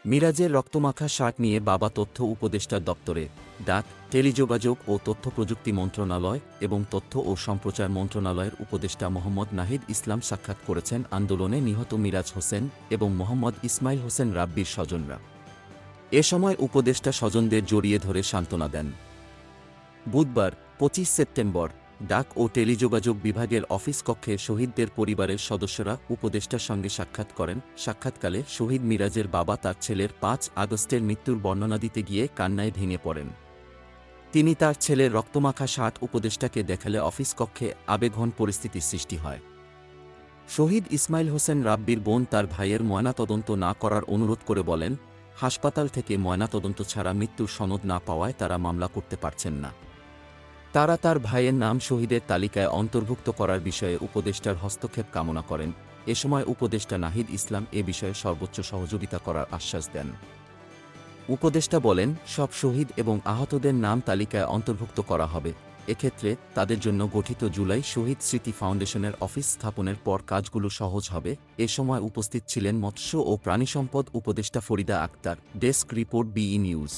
মিরাজের রক্তমাখা শার্ট নিয়ে বাবা তথ্য উপদেষ্টা দপ্তরে ডাক, টেলিযোগাযোগ ও তথ্য প্রযুক্তি মন্ত্রণালয় এবং তথ্য ও সম্প্রচার মন্ত্রণালয়ের উপদেষ্টা মোহাম্মদ নাহিদ ইসলাম সাক্ষাৎ করেছেন আন্দোলনে নিহত মিরাজ হোসেন এবং মোহাম্মদ ইসমাইল হোসেন রাব্বির স্বজনরা। এ সময় উপদেষ্টা স্বজনদের জড়িয়ে ধরে সান্ত্বনা দেন। বুধবার ২৫ সেপ্টেম্বর ডাক ও টেলিযোগাযোগ বিভাগের অফিস কক্ষে শহীদদের পরিবারের সদস্যরা উপদেষ্টার সঙ্গে সাক্ষাৎ করেন। সাক্ষাৎকালে শহীদ মিরাজের বাবা তার ছেলের ৫ আগস্টের মৃত্যুর বর্ণনা দিতে গিয়ে কান্নায় ভেঙে পড়েন। তিনি তার ছেলের রক্তমাখা শার্ট উপদেষ্টাকে দেখালে অফিস কক্ষে আবেগঘন পরিস্থিতির সৃষ্টি হয়। শহীদ ইসমাইল হোসেন রাব্বির বোন তার ভাইয়ের ময়নাতদন্ত না করার অনুরোধ করে বলেন, হাসপাতাল থেকে ময়নাতদন্ত ছাড়া মৃত্যুর সনদ না পাওয়ায় তারা মামলা করতে পারছেন না। তারা তার ভাইয়ের নাম শহীদের তালিকায় অন্তর্ভুক্ত করার বিষয়ে উপদেষ্টার হস্তক্ষেপ কামনা করেন। এ সময় উপদেষ্টা নাহিদ ইসলাম এ বিষয়ে সর্বোচ্চ সহযোগিতা করার আশ্বাস দেন। উপদেষ্টা বলেন, সব শহীদ এবং আহতদের নাম তালিকায় অন্তর্ভুক্ত করা হবে। এক্ষেত্রে তাদের জন্য গঠিত জুলাই শহীদ স্মৃতি ফাউন্ডেশনের অফিস স্থাপনের পর কাজগুলো সহজ হবে। এ সময় উপস্থিত ছিলেন মৎস্য ও প্রাণিসম্পদ উপদেষ্টা Farida Akhtar. Desk report, BE news.